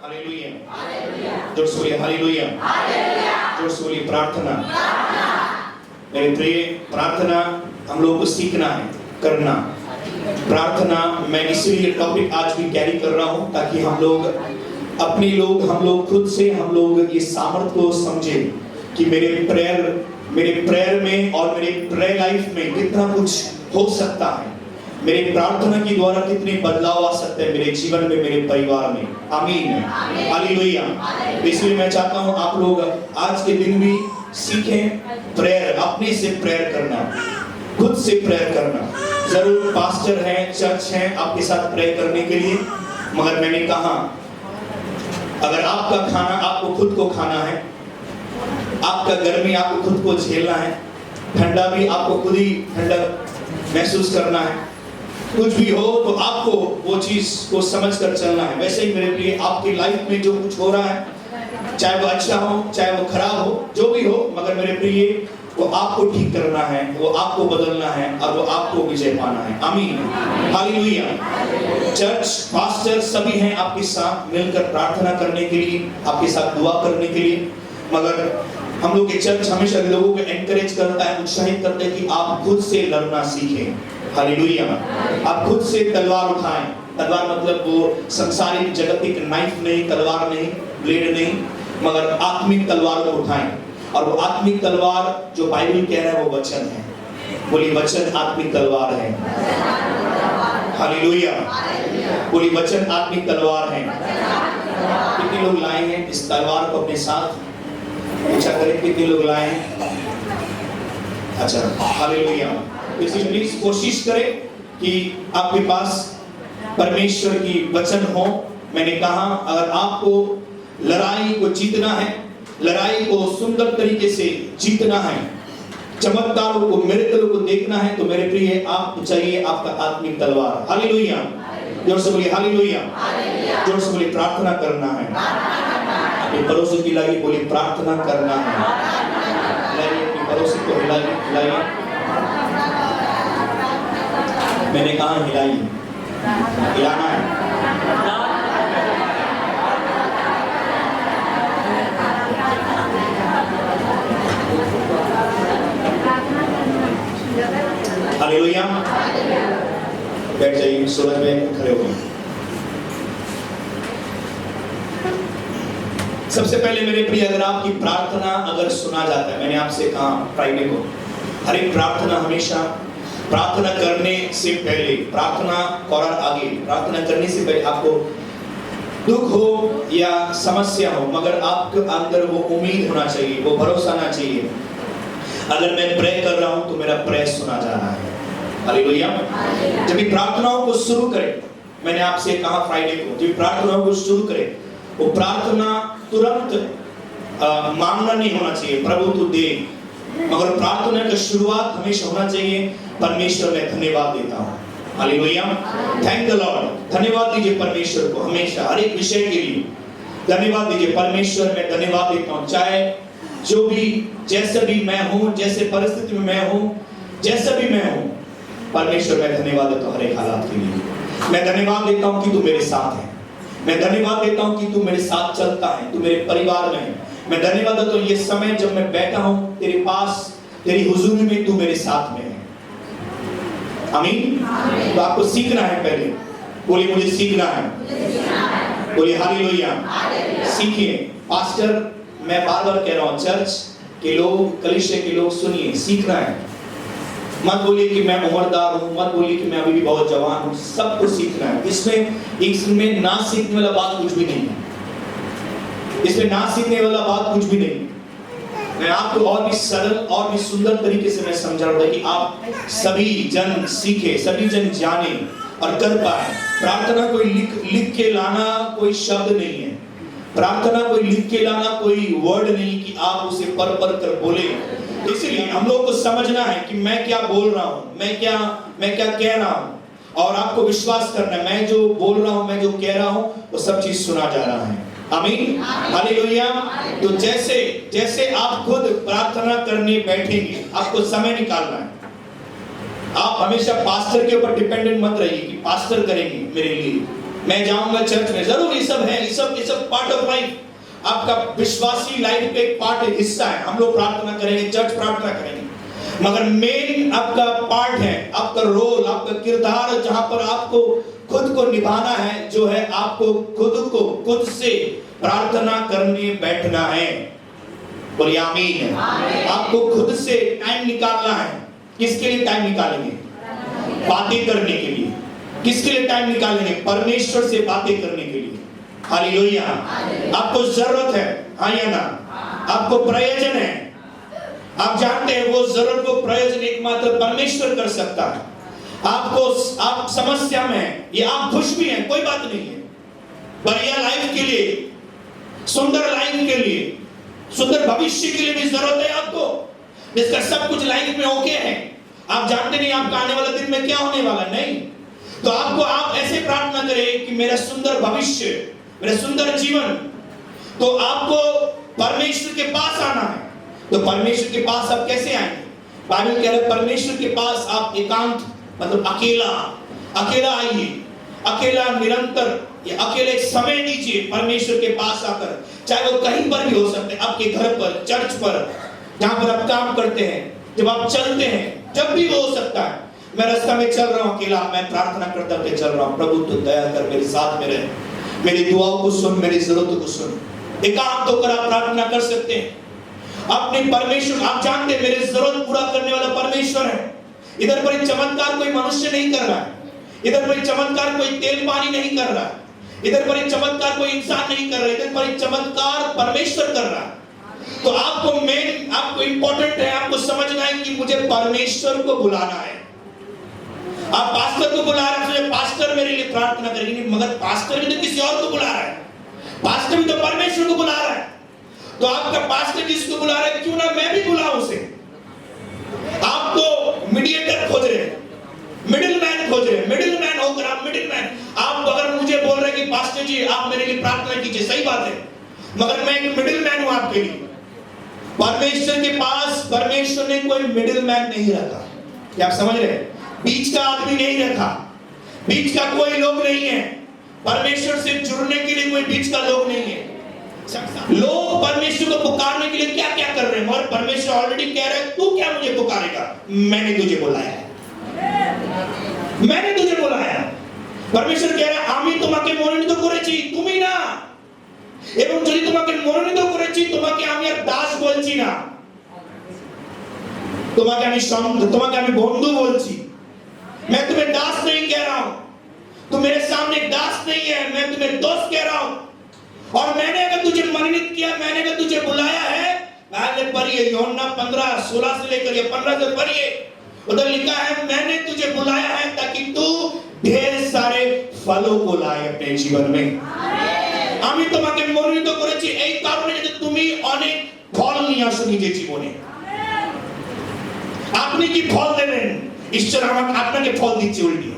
Hallelujah. जोर से बोलिए हालेलुया। जोर से बोलिए प्रार्थना। मेरे प्रिय, प्रार्थना हम लोग को सीखना है, करना। प्रार्थना मैं इसीलिए टॉपिक आज भी कैरी कर रहा हूं ताकि हम लोग खुद से हम लोग ये सामर्थ को समझे कि मेरे प्रेयर में और मेरे प्रेयर लाइफ में कितना कुछ हो सकता है, मेरे प्रार्थना के द्वारा कितने बदलाव आ सकते हैं मेरे जीवन में, मेरे परिवार में। आमीन, हालेलुया। इसलिए मैं चाहता हूं आप लोग आज के दिन भी सीखें प्रेयर, अपने से प्रेयर करना, खुद से प्रेयर करना। जरूर पास्टर हैं, चर्च हैं आपके साथ प्रेयर करने के लिए, मगर मैंने कहा अगर आपका खाना आपको खुद को खाना है, आपका गर्मी आपको खुद को झेलना है, ठंडा भी आपको खुद ही ठंडा महसूस करना है, कुछ भी हो तो आपको वो चीज को समझ कर चलना है। वैसे ही मेरे लिए आपकी लाइफ में जो कुछ हो रहा है, चाहे वो अच्छा हो चाहे वो खराब हो, जो भी हो, मगर मेरे प्रिय वो आपको ठीक करना है, वो आपको बदलना है और वो आपको विजय पाना है। आमीन, हालेलुया। चर्च पास्टर सभी हैं आपके साथ मिलकर प्रार्थना करने के लिए, आपके साथ दुआ करने के लिए, मगर हम लोग के चर्च हमेशा लोगों को एनकरेज करता है, उत्साहित करता है कि आप खुद से लड़ना सीखें। हालेलुया। आप खुद से तलवार उठाएं। तलवार मतलब वो संसारिक जगतिक नाइफ नहीं, तलवार नहीं, ब्लेड नहीं, मगर आत्मिक तलवार को उठाएं। और वो आत्मिक तलवार जो बाइबल कह रहा है वो वचन है। बोलिए वचन आत्मिक तलवार है। हालेलुया। बोलिए वचन आत्मिक तलवार है। कितने लोग लाए हैं इस तलवार को अपने साथ? पूछा करें कितने लोग लाए हैं? अच्छा, हालेलुया। इसलिए प्लीज कोशिश करें कि आपके पास परमेश्वर की वचन हो। मैंने कहा अगर आपको लड़ाई को जीतना है, लड़ाई को सुंदर तरीके से जीतना है, चमत्कारों को, मिरेकल को देखना है, तो मेरे प्रिय आपको चाहिए आपका आत्मिक तलवार। हालेलुया। जोर से बोलिए हालेलुया। जोर से बोलिए प्रार्थना करना है। अपने पड़ोसी की लाइए, बोलिए प्रार्थना करना है। लाइए अपने पड़ोसी को हिलाइए। मैंने कहा हिलाइए, हिलाना है। हालेलुया। बैठ जाइए, सूरज में खड़े हो। सबसे पहले मेरे प्रिय, अगर आपकी प्रार्थना अगर सुना जाता है, मैंने आपसे कहा फ्राइडे को, हर एक प्रार्थना हमेशा प्रार्थना करने से पहले, प्रार्थना और आगे प्रार्थना करने से पहले आपको दुख हो या समस्या हो, मगर आपके अंदर वो उम्मीद होना चाहिए, वो भरोसा आना चाहिए अगर मैं प्रे कर रहा हूं तो मेरा प्रे सुना जा रहा है। हालेलुया। जब भी प्रार्थनाओं को शुरू करें, मैंने आपसे कहा फ्राइडे को, जब प्रार्थनाओं को शुरू करें, वो प्रार्थना तुरंत मांगना नहीं होना चाहिए प्रभु तू दे, मगर प्रार्थना की शुरुआत हमेशा होना चाहिए परमेश्वर मैं धन्यवाद देता हूँ। हालेलुया। Thank the Lord. धन्यवाद दीजिए परमेश्वर को हमेशा, हर एक विषय के लिए धन्यवाद दीजिए। परमेश्वर मैं धन्यवाद देता हूँ, चाहे जो भी, जैसे भी मैं हूँ, जैसे परिस्थिति में मैं हूँ, जैसा भी मैं हूँ, परमेश्वर मैं धन्यवाद देता हूँ हर एक हालात के लिए। मैं धन्यवाद देता हूँ कि तू मेरे साथ है। मैं धन्यवाद देता हूँ कि तू मेरे साथ चलता है, तू मेरे परिवार में है। मैं धन्यवाद देता हूँ ये समय जब मैं बैठा हूँ तेरे पास, तेरी हुजूरी में, तू मेरे साथ में है। आमीन। तो आपको सीखना है पहले, बोलिए मुझे सीखना है। बोलिए हालेलुया। सीखिए। पास्टर, मैं बार बार कह रहा हूँ, चर्च के लोग, कलीसिया के लोग, सुनिए, सीखना है। मत बोलिए कि मैं उम्रदार हूँ, मत बोलिए कि मैं अभी भी बहुत जवान हूँ, सब कुछ सीखना है। इसमें ना सीखने वाला बात कुछ भी नहीं है। इसमें ना सीखने वाला बात कुछ भी नहीं। मैं आपको और भी सरल और भी सुंदर तरीके से मैं समझा रहा था कि आप सभी जन सीखे, सभी जन जाने और कर पाए। प्रार्थना कोई लिख के लाना कोई शब्द नहीं है। प्रार्थना कोई लिख के लाना कोई वर्ड नहीं कि आप उसे पढ़ कर बोले। इसलिए हम लोग को समझना है कि मैं क्या बोल रहा हूँ, मैं क्या कह रहा हूँ, और आपको विश्वास करना है मैं जो बोल रहा हूँ, मैं जो कह रहा हूँ, वो सब चीज सुना जा रहा है। आमीन, हालेलुया। तो जैसे आप खुद प्रार्थना करने बैठेंगे, आपको समय निकालना है। आप हमेशा पास्टर के ऊपर डिपेंडेंट मत रहिए कि पास्टर करेंगे मेरे लिए। मैं जाऊंगा चर्च में, जरूर ये सब है, ये सब पार्ट ऑफ लाइफ, आपका विश्वासी लाइफ का एक पार्ट है, हिस्सा है। हम लोग प्रार्थना करेंगे, चर्च प्रार्थना करेंगे, मगर मेन आपका पार्ट है, आपका रोल, आपका किरदार, जहां पर आपको खुद को निभाना है, जो है आपको खुद से प्रार्थना करने बैठना है। बोलिए आमीन। आपको खुद से टाइम निकालना है। किसके लिए टाइम निकालेंगे? बातें करने के लिए। किसके लिए टाइम निकालेंगे? परमेश्वर से बातें करने के लिए। हालेलुया। आपको जरूरत है, हाँ या ना? आपको प्रयोजन है। आप जानते हैं वो जरूरत, वो प्रयोजन एकमात्र परमेश्वर कर सकता है। आप समस्या में हैं, ये आप खुश भी हैं, कोई बात नहीं है। बढ़िया लाइफ के लिए, सुंदर लाइफ के लिए, सुंदर भविष्य के लिए भी जरूरत है आपको, जिसका सब कुछ लाइफ में ओके है। आप जानते नहीं आपका आने वाला दिन में क्या होने वाला, नहीं। तो आप ऐसे प्रार्थना करें कि मेरा सुंदर भविष्य, मेरा सुंदर जीवन। तो आपको परमेश्वर के पास आना है। तो परमेश्वर के पास आप कैसे आएंगे? बाइबल कह रहा है परमेश्वर के पास आप एकांत, मतलब अकेला आइए, अकेला निरंतर, ये अकेले समय दीजिए परमेश्वर के पास आकर। चाहे वो कहीं पर भी हो सकते हैं, आपके घर पर, चर्च पर, जहां पर आप काम करते हैं, जब आप चलते हैं, जब भी वो हो सकता है। मैं रास्ता में चल रहा हूं अकेला, मैं प्रार्थना करते हुए चल रहा हूं, प्रभु तू दया कर, मेरे साथ में रहे, मेरी दुआओं को सुन, मेरी जरूरतों को सुन। एकांत होकर आप प्रार्थना कर सकते हैं अपने परमेश्वर। आप जानते हैं मेरी जरूरत पूरा करने वाला परमेश्वर है। इधर पर चमत्कार कोई मनुष्य नहीं कर रहा है, इधर पर चमत्कार कोई तेल पानी नहीं कर रहा है, इधर पर चमत्कार कोई इंसान नहीं कर रहा है, इधर पर चमत्कार परमेश्वर कर रहा है। तो आपको इंपॉर्टेंट है, आपको समझना है कि मुझे परमेश्वर को बुलाना है। आप पास्टर को बुला रहे हैं, पास्टर मेरे लिए प्रार्थना करेंगे, मगर पास्टर भी तो किसी और को बुला रहा है, पास्टर भी तो परमेश्वर को बुला रहा है। तो आपका पास्टर जिसको बुला रहा है, क्यों ना मैं भी बुलाऊं उसे। आप तो मीडिएटर खोज रहे हैं, मिडिलमैन खोज रहे हैं, मिडिलमैन होकर आप मिडिलमैन, आप अगर मुझे बोल रहे हैं कि पास्टर जी आप मेरे लिए प्रार्थना कीजिए, सही बात है, मगर मैं एक मिडिलमैन हूं आपके लिए। परमेश्वर के पास परमेश्वर ने कोई मिडिलमैन नहीं रखा। क्या आप समझ रहे हैं? बीच का आदमी नहीं रखा, बीच का कोई लोग नहीं है। परमेश्वर से जुड़ने के लिए कोई बीच का लोग नहीं है। लोग परमेश्वर को पुकारने के लिए क्या क्या कर रहे हैं, और परमेश्वर ऑलरेडी कह रहा है तू क्या मुझे पुकारेगा, मैंने तुझे बुलाया है, मैंने तुझे बुलाया। परमेश्वर कह रहा है আমি তোমাকে মনোনীত করেছি, তুমি না, এবং যদি তোমাকে মনোনীত করেছি তোমাকে আমি আর দাস বলছি না, তোমাকে আমি বন্ধু বলছি। मैं तुम्हें दास नहीं कह रहा हूं, तुम मेरे सामने दास नहीं है, मैं तुम्हें दोस्त कह रहा हूं। और मैंने अगर तुझे मनोनीत किया, मैंने अगर तुझे बुलाया है, पहले पढ़िए यूहन्ना 15:16 से लेकर ये 15 से पढ़िए, उधर लिखा है मैंने तुझे बुलाया है ताकि तू ढेर सारे फलों को लाए अपने जीवन में। আমি তোমাকে মনোনীত করেছি এই কারণে যে তুমি অনেক ফল নিয়ে আসো নিজের জীবনে। আপনি কি ফল দেবেন? ईश्वर আপনাকে ফল দিচ্ছে উল্টি।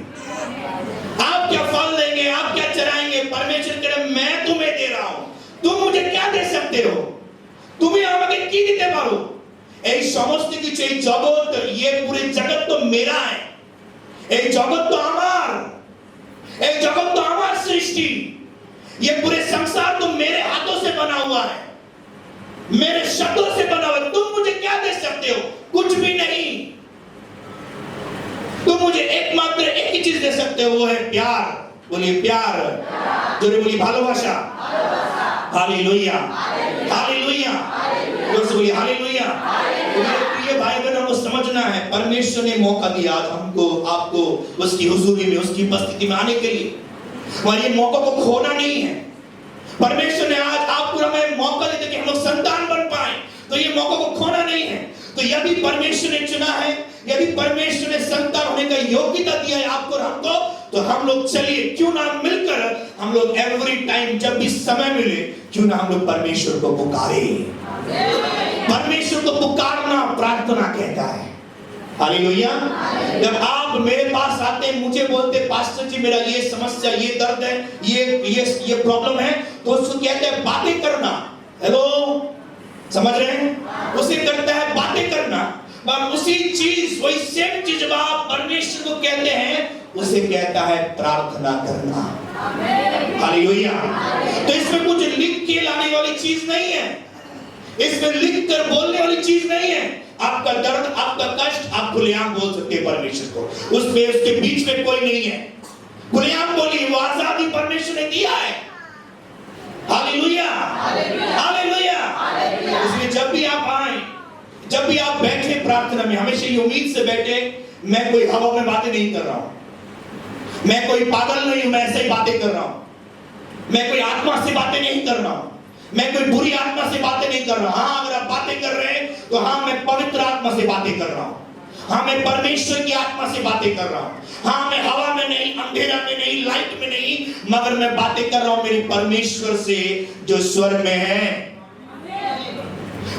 आप क्या फल देंगे, आप क्या चराएंगे? परमेश्वर कह रहा है मैं तुम्हें दे रहा हूं, तुम मुझे क्या दे सकते हो? तुम्हें আমাকে কি দিতে পারো? এই সমস্ত কিছু, এই জগৎ, ये पूरे जगत तो मेरा है, এই জগৎ तो আমার, এই জগৎ तो আমার सृष्टि, ये पूरे संसार तो मेरे हाथों से बना हुआ है, मेरे शब्दों से बना हुआ है। तुम मुझे क्या दे सकते हो? कुछ भी नहीं। तुम मुझे एकमात्र एक ही चीज दे सकते हो, वो है प्यार। बोलिए प्यार, जोरे बोलिए भालोबासा। हालेलुया, हालेलुया, जोर से बोलिए हालेलुया। मेरे प्रिय भाई बहनों को समझना है परमेश्वर ने मौका दिया आज हमको, आपको उसकी हुजूरी में, उसकी उपस्थिति में आने के लिए, और ये मौका को खोना नहीं है। परमेश्वर ने आज आपको हमें मौका दिया कि हम लोग संतान बन पाए, तो ये मौका को खोना नहीं है। तो यदि परमेश्वर ने चुना है, यदि परमेश्वर ने संतान होने का योग्यता दिया है आपको और हमको, तो हम लोग चलिए क्यों ना मिलकर हम लोग एवरी टाइम, जब भी समय मिले, क्यों ना हम लोग परमेश्वर को पुकारे। परमेश्वर को पुकारना प्रार्थना कहता है। हालेलुया। जब आप मेरे पास आते, मुझे बोलते पास्टर जी मेरा ये समस्या, ये दर्द है, ये प्रॉब्लम है, तो उसको कहते हैं बातें करना। हेलो, समझ रहे हैं? उसे करता है बातें करना। और उसी चीज, वही सेम चीज जब आप परमेश्वर को कहते हैं, उसे कहता है प्रार्थना करना। हालेलुया। तो इसमें कुछ लिख के लाने वाली चीज नहीं है, इसमें लिख कर बोलने वाली चीज नहीं है। आपका दर्द, आपका कष्ट, आप खुलेआम बोल सकते हैं परमेश्वर को, उसमें उसके बीच में कोई नहीं है। खुलेआम बोलिए, वो आजादी परमेश्वर ने दिया है। Hallelujah, hallelujah. इसलिए जब भी आप आए, जब भी आप बैठे प्रार्थना में, हमेशा ये उम्मीद से बैठे, मैं कोई हवा में बातें नहीं कर रहा हूं, मैं कोई पागल नहीं हूं, मैं ऐसे ही बातें कर रहा हूं, मैं कोई आत्मा से बातें नहीं कर रहा हूं, मैं कोई बुरी आत्मा से बातें नहीं कर रहा। हाँ, अगर आप बातें कर रहे हैं तो हाँ, मैं पवित्र आत्मा से बातें कर रहा हूं, हाँ, मैं परमेश्वर की आत्मा से बातें कर रहा हूं, हाँ, मैं हवा में नहीं, अंधेरा में नहीं, लाइट में नहीं, मगर मैं बातें कर रहा हूं मेरे परमेश्वर से जो स्वर्ग में है।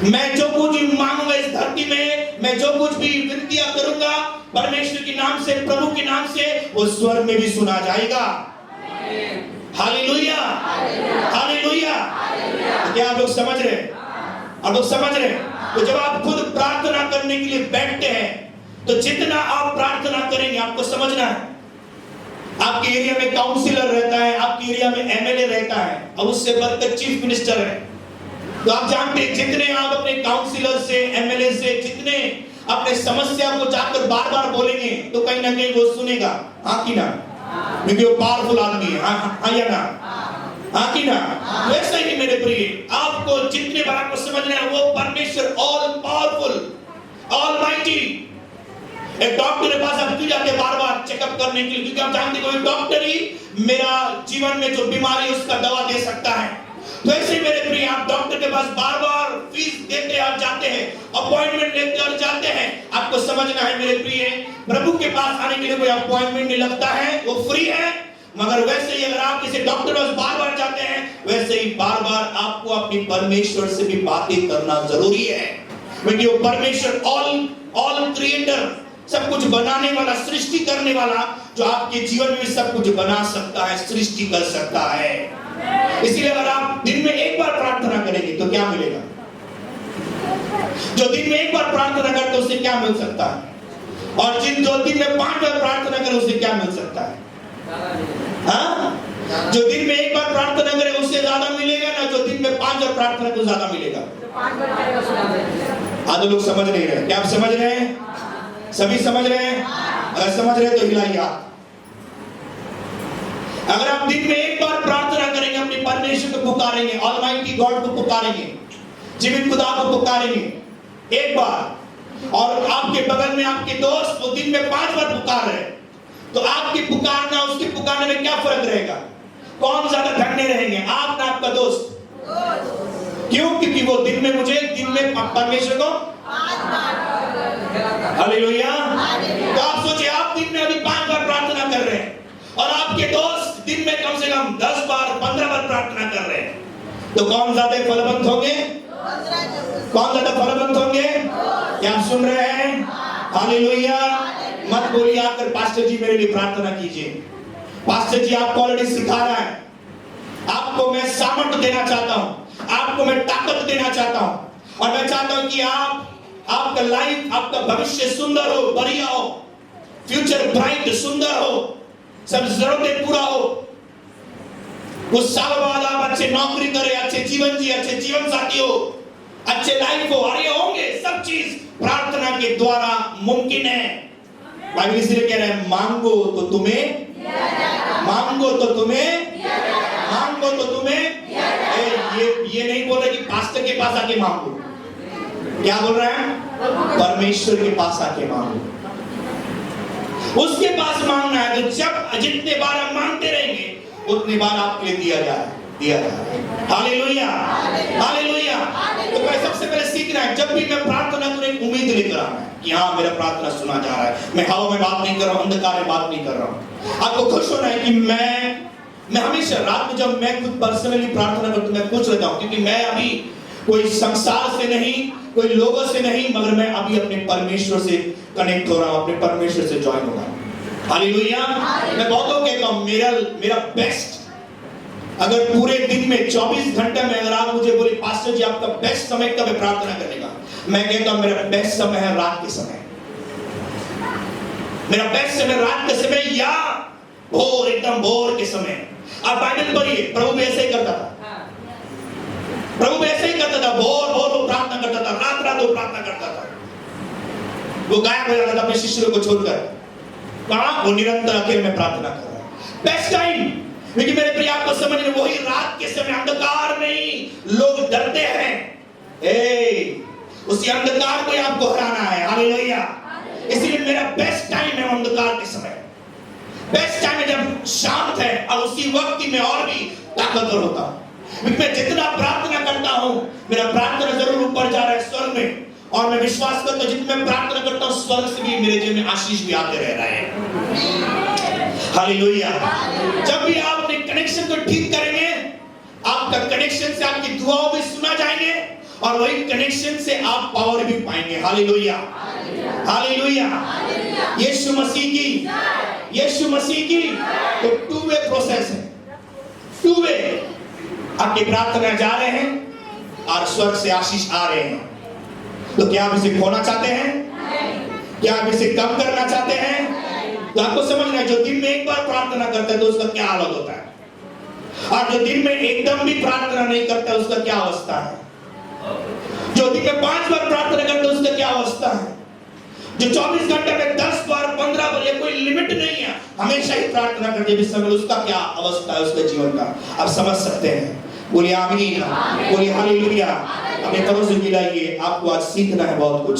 मैं जो कुछ भी मांगूंगा इस धरती में, मैं जो कुछ भी विनतियां करूंगा परमेश्वर के नाम से, प्रभु के नाम से, वो स्वर्ग में भी सुना जाएगा। Hallelujah, hallelujah. क्या आप लोग समझ रहे हैं? आप लोग समझ रहे हैं? तो जब आप खुद प्रार्थना करने के लिए बैठते हैं तो जितना आप प्रार्थना करेंगे, आपको समझना है, आपके एरिया में काउंसिलर रहता है, आपके एरिया में एमएलए रहता है, और उससे बढ़कर चीफ मिनिस्टर है। तो आप जानते हैं, जितने आप अपने काउंसिलर से, एमएलए से, जितने अपने समस्या को जाकर बार बार बोलेंगे तो कहीं ना कहीं वो सुनेगा। हाँ कि ना? क्योंकि वो पावरफुल आदमी है। हाँ या ना? हाँ कि ना? वैसा ही मेरे प्रिय, आपको जितने बार आपको समझना है, वो परमेश्वर ऑल पावरफुल, ऑलमाइटी। एक डॉक्टर के पास आप क्यों जाते हैं बार बार चेकअप करने के लिए? क्योंकि आप जानते हैं कोई डॉक्टर ही मेरा जीवन में जो बीमारी है उसका दवा दे सकता है। तो ऐसे मेरे प्रिय, आप डॉक्टर के पास बार बार फीस देते और जाते हैं, अपॉइंटमेंट लेते और जाते हैं। आपको समझना है मेरे प्रिय, प्रभु के पास आने के लिए कोई अपॉइंटमेंट नहीं लगता है, वो फ्री है। मगर वैसे ही अगर आप किसी डॉक्टर के पास बार बार जाते हैं, वैसे ही बार बार आपको अपनी परमेश्वर से भी बातें करना जरूरी है। क्योंकि वो परमेश्वर ऑल क्रिएटर, सब कुछ बनाने वाला, सृष्टि करने वाला, जो आपके जीवन में सब कुछ बना सकता है, सृष्टि कर सकता है। इसलिए अगर आप दिन में एक बार प्रार्थना करेंगे तो क्या मिलेगा? जो दिन में एक बार प्रार्थना करते उसे क्या मिल सकता है? और जो दिन में 5 बार प्रार्थना करे उसे क्या मिल सकता है? हाँ? जो दिन में एक बार प्रार्थना करे उससे ज्यादा मिलेगा ना, जो दिन में 5 बार प्रार्थना को ज्यादा मिलेगा। आधे लोग समझ नहीं रहे। क्या आप समझ रहे हैं? सभी समझ रहे हैं? अगर समझ रहे हैं तो हिलाइए आप। अगर आप दिन में एक बार प्रार्थना करेंगे, अपने परमेश्वर को पुकारेंगे, ऑलमाइटी गॉड को पुकारेंगे, जीवित खुदा को पुकारेंगे एक बार, और आपके बगल में आपके दोस्त वो दिन में 5 बार पुकार रहे, तो आपकी पुकारना उसके पुकारने में क्या फर्क रहेगा? कौन ज्यादा धन्य रहेंगे, आप ना आपका दोस्त? क्यों? क्योंकि वो दिन में मुझे, दिन में परमेश्वर को, हालेलुया। तो आप सोचिए, आप दिन में अभी 5 बार प्रार्थना कर रहे हैं और आपके दोस्त दिन में कम से कम 10 बार 15 बार प्रार्थना कर रहे हैं, तो कौन ज्यादा फलवंत होंगे? कौन ज्यादा फलवंत होंगे? क्या आप सुन रहे हैं? हालेलुया। मत बोलिए आकर, पास्टर जी मेरे लिए प्रार्थना कीजिए। पास्टर जी आपको ऑलरेडी सिखा रहा है, आपको मैं सामर्थ्य देना चाहता हूं, आपको मैं ताकत देना चाहता हूं, और मैं चाहता हूं कि आपका लाइफ, आपका भविष्य सुंदर हो, बढ़िया हो, फ्यूचर ब्राइट, सुंदर हो, सब जरूरतें पूरा हो। उस साल बाद आप अच्छे नौकरी करें, अच्छे जीवन जिए, अच्छे जीवन साथी हो, अच्छे लाइफ हो, और ये होंगे सब चीज प्रार्थना के द्वारा मुमकिन है। बाइबल इसलिए कह रहा है, मांगो तो तुम्हें, मांगो तो तुम्हें, मांगो तो तुम्हें। ये नहीं बोल रहे कि पास्टर के पास आके मांगो। क्या बोल रहा है? परमेश्वर के पास आके मांगो, उसके पास मांगना है। तो जब जितने बार आप मांगते रहेंगे उतनी बार आपके लिए दिया जाए। Hallelujah, hallelujah. तो मैं सबसे पहले सीखना है, जब भी मैं प्रार्थना करूं एक उम्मीद लेकर आना है कि हाँ, मेरा प्रार्थना सुना जा रहा है। मैं हवा में बात नहीं कर रहा हूं, अंधकार में बात नहीं कर रहा हूं। आपको खुश होना है कि मैं हमेशा रात में जब मैं खुद पर्सनली प्रार्थना करता हूं, मैं खुश रहता हूं, क्योंकि मैं अभी कोई संसार से नहीं, कोई लोगों से नहीं, मगर मैं अभी अपने परमेश्वर से कनेक्ट हो रहा हूं, अपने परमेश्वर से ज्वाइन हो रहा हूं। हालेलुया। मैं बहुतों को कहता हूं, मेरा बेस्ट, अगर पूरे दिन में 24 घंटे में अगर आप मुझे बोले पास्टर जी आपका बेस्ट समय कब है प्रार्थना करने का, मैं कहता हूं मेरा बेस्ट समय है रात के समय। मेरा बेस्ट समय रात के समय या भोर, एकदम भोर के समय। आप बाइबल पढ़िए, प्रभु भी ऐसे ही करता था। प्रभु भी ऐसे ही करता था, भोर भोर वो प्रार्थना करता था, रात रात वो प्रार्थना करता था। वो गायब हो जाता था अपने शिष्यों को छोड़कर। कहां? वो निरंतर अकेले में प्रार्थना कर रहा है। Best time. लेकिन मेरे प्रिय, आपको समझ में, वही रात के समय अंधकार नहीं, लोग डरते हैं। उसी अंधकार को आपको हराना है। हालेलुया। इसलिए मेरा बेस्ट टाइम है अंधकार के समय। बेस्ट टाइम है जब शांत है, और उसी वक्त की मैं और भी ताकतवर होता हूं। मैं जितना प्रार्थना करता हूं, मेरा प्रार्थना जरूर ऊपर जा रहा है स्वर्ग में, और मैं विश्वास करता हूं जितना मैं प्रार्थना करता हूं स्वर्ग से भी मेरे जीवन में आशीष भी आते रह रहा है। हालेलुया। जब भी आप अपने कनेक्शन को ठीक करेंगे, आपका कनेक्शन से आपकी दुआओं भी सुना जाएंगे, और वही कनेक्शन से आप पावर भी पाएंगे। हालेलुया, हालेलुया। यीशु मसीह की तो टू वे प्रोसेस है। टू वे, आपकी प्रार्थना जा रहे हैं और स्वर्ग से आशीष आ रहे हैं। तो क्या आप इसे खोना चाहते हैं? क्या आप इसे कम करना चाहते हैं? तो आपको समझना है, जो दिन में एक बार प्रार्थना करता है तो उसका क्या हालत होता है, और जो दिन में एकदम भी प्रार्थना नहीं करता उसका क्या अवस्था है। जो दिन में 5 बार प्रार्थना करता है उसका क्या अवस्था है। जो 24 घंटे में 10 बार 15 बार, ये कोई लिमिट नहीं है, हमेशा ही प्रार्थना करते जिस समय, उसका क्या अवस्था है उसके जीवन का, आप समझ सकते हैं। बोलिए आमीन, बोलिए हालेलुया। अपने तरफ से मिलाइए, आपको आज सीखना है बहुत कुछ।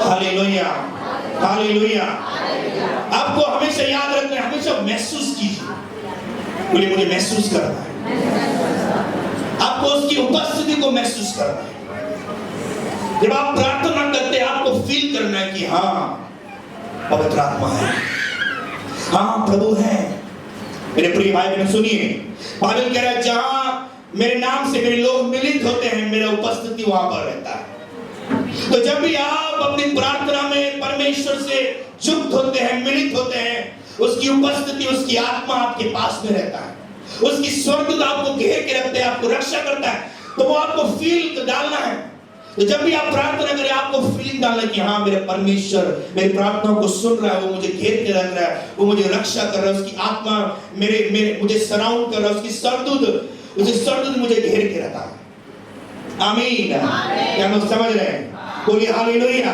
Hallelujah, hallelujah. आपको हमेशा याद रखना है, हमेशा महसूस कीजिए। बोलिए मुझे महसूस करना है, आपको उसकी उपस्थिति को महसूस करना है। जब आप प्रार्थना करते हैं, आपको फील करना है कि हाँ पवित्र आत्मा है, हाँ प्रभु है। मेरे प्रिय भाई बहन सुनिए, बाइबल कह रहा है जहां मेरे नाम से मेरे लोग मिलित होते हैं, मेरा उपस्थिति वहां पर रहता है। तो जब भी आप अपनी प्रार्थना में परमेश्वर से युक्त होते हैं, मिलित होते हैं, उसकी उपस्थिति, उसकी आत्मा आपके पास में रहता है, उसकी स्वर्ग आपको घेर के रखते हैं, आपको रक्षा करता है। तो वो आपको फील डालना है। तो जब भी आप प्रार्थना करें, आपको फीलिंग डालना कि हाँ मेरे परमेश्वर मेरी प्रार्थनाओं को सुन रहा है, वो मुझे घेर के रख रहा है, वो मुझे रक्षा कर रहा है, उसकी आत्मा मेरे मुझे सराउंड कर रहा है, उसकी सरदूत मुझे घेर के रखा है। आमीन। क्या लोग समझ रहे हैं? बोलिए हालेलुया,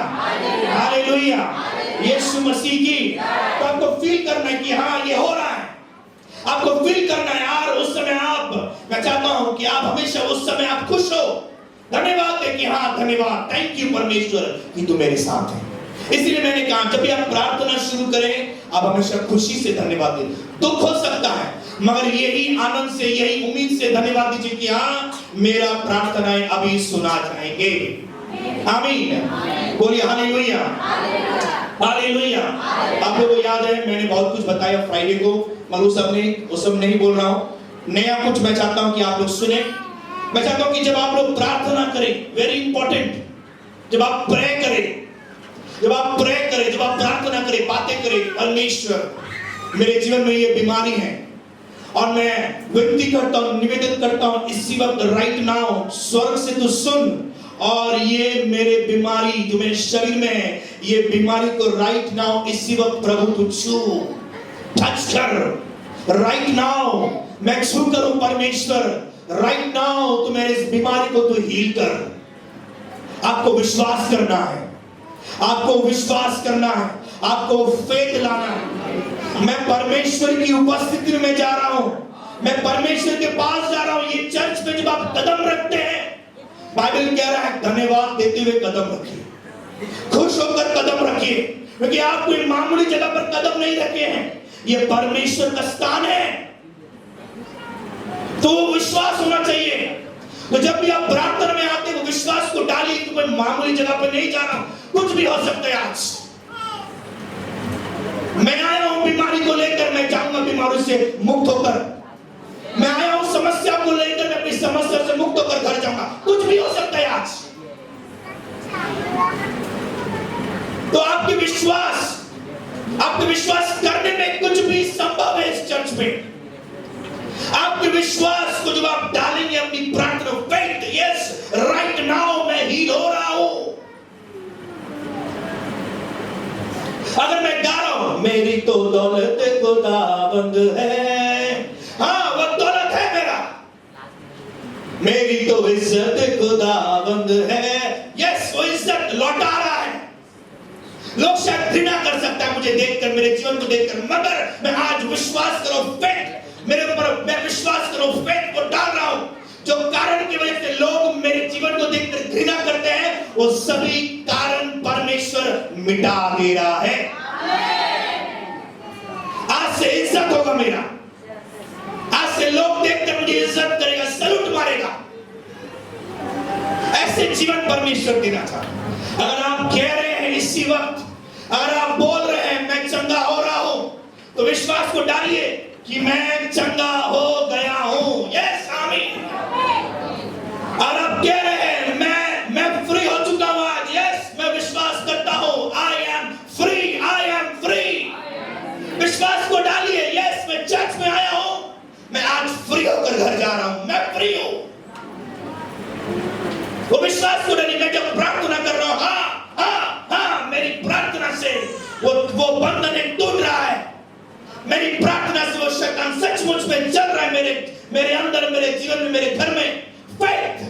हालेलुया। यीशु मसीह की तो आपको फील करना है कि हाँ ये हो रहा है। आपको फील करना है यार, उस समय मैं चाहता हूं कि आप हमेशा उस समय आप खुश हो। धन्यवाद है कि हाँ धन्यवाद, थैंक यू परमेश्वर कि तू मेरे साथ है। इसलिए मैंने कहा जब भी आप प्रार्थना शुरू करें, आप हमेशा खुशी से धन्यवाद दें। दुख हो सकता है, मगर यही आनंद से, यही उम्मीद से धन्यवाद दीजिए कि हाँ मेरा प्रार्थनाएं अभी सुना जाएंगे। आमीन। बोलिए हालेलुया, हालेलुया। आप लोगों को याद है मैंने बहुत कुछ बताया फ्राइडे को, मगर उस सब नहीं बोल रहा हूं। नया कुछ मैं चाहता हूं कि आप लोग सुने। मैं चाहता हूं कि जब आप लोग प्रार्थना करें, वेरी इंपॉर्टेंट, जब आप प्रे करें, जब आप प्रार्थना करें, बातें करें, परमेश्वर मेरे जीवन में ये बीमारी है, और मैं विनती करता हूं, निवेदन करता हूं इसी वक्त राइट नाउ, स्वर्ग से तू सुन, और ये मेरे बीमारी जो मेरे शरीर में है, ये बीमारी को राइट नाउ इसी वक्त प्रभु तू छू, टच कर। राइट नाउ मैं छू करूं परमेश्वर, राइट नाउ तू मेरे इस बीमारी को तू हील कर। आपको विश्वास करना है, आपको विश्वास करना है, आपको फेथ लाना है। मैं परमेश्वर की उपस्थिति में जा रहा हूं, मैं परमेश्वर के पास जा रहा हूं। ये चर्च में जब आप कदम रखते हैं, बाइबल कह रहा है धन्यवाद देते हुए कदम रखिए, खुश होकर कदम रखिए, क्योंकि आप कोई मामूली जगह पर कदम नहीं रखे हैं, ये परमेश्वर का स्थान है। तो विश्वास होना चाहिए। तो जब भी आप प्रार्थना में आते हो, विश्वास को डालिए कि मैं मामूली जगह पर नहीं जा रहा हूं, कुछ भी हो सकता है। आज मैं आया हूं बीमारी को लेकर, मैं जाऊंगा बीमारी से मुक्त होकर। मैं आया हूं समस्या को लेकर, मैं अपनी समस्या से मुक्त होकर घर जाऊंगा। कुछ भी हो सकता है आज। तो आपके विश्वास करने में कुछ भी संभव है इस चर्च में। आपके विश्वास को जब आप डालेंगे अपनी प्रार्थना, फेथ, यस राइट नाउ मैं हील हो रहा हूं। अगर मैं गा रहा हूं मेरी तो दौलत खुदाबंद है, मेरी तो इज्जत खुदाबंद है। यस, वो इज्जत लौटा रहा है। लोग शायद घृणा कर सकता है मुझे देखकर, मेरे जीवन को देखकर, मगर मैं आज विश्वास करो, फेथ मेरे ऊपर, मैं विश्वास करो, फेथ को डाल रहा हूं। जो कारण की वजह से लोग मेरे जीवन को देखकर घृणा करते हैं, वो सभी कारण परमेश्वर मिटा दे रहा है। आज से इज्जत होगा मेरा, आज से लोग देखकर मुझे इज्जत करेगा, सलूट मारेगा। ऐसे जीवन परमेश्वर देना चाहता। अगर आप कह रहे हैं इसी वक्त, अगर आप बोल रहे हैं मैं चंगा हो रहा हूं, तो विश्वास को डालिए कि मैं चंगा हो गया हूं। यस, आमीन। और आप कह रहे हैं मैं फ्री हो चुका हूं आज। यस, मैं विश्वास करता हूं, I am free, I am free. विश्वास को डालिए। यस, मैं चर्च में आया हूं, मैं आज फ्री होकर घर जा रहा हूं, मैं फ्री हूं। वो विश्वास को डालिए। मैं जब प्रार्थना कर रहा हूं, मेरी प्रार्थना से वो बंधन टूट रहा है, मेरी प्रार्थना से वो शैतान सचमुच में चल रहा है मेरे अंदर, मेरे जीवन में, मेरे घर में। फेथ,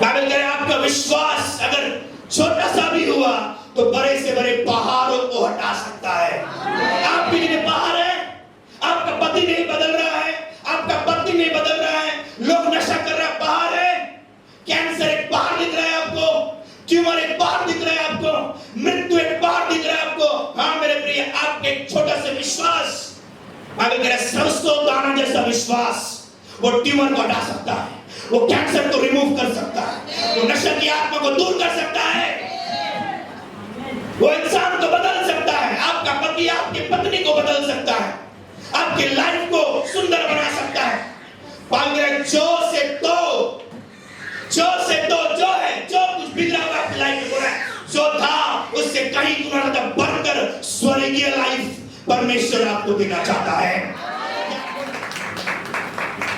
बाइबल कह रहा है आपका विश्वास अगर छोटा सा भी हुआ तो बड़े से बड़े पहाड़ों को हटा सकता है। आप भी जिन्हें पहाड़ है, आपका पति नहीं बदल रहा है, आपका पति नहीं बदल रहा है, लोग नशा कर रहा है, पहाड़ है। कैंसर एक पहाड़ दिख रहा है आपको, ट्यूमर एक पहाड़ दिख रहा है आपको, मृत्यु एक पहाड़ दिख रहा है आपको। हाँ मेरे प्रिय, आपके एक छोटा सा विश्वास, बाइबल कह रहा है सरसों दाना जैसा विश्वास वो ट्यूमर को हटा सकता है, वो कैंसर को रिमूव कर सकता है, वो नशा की आत्मा को दूर कर सकता है, वो इंसान को बदल सकता है। आपका पति आपकी पत्नी को बदल सकता है, आपकी लाइफ को सुंदर बना सकता है। जो है, जो कुछ बिगड़ा हुआ आपकी लाइफ में हो रहा है, जो था उससे कहीं गुना ज्यादा बढ़कर स्वर्गीय लाइफ परमेश्वर आपको देना चाहता है।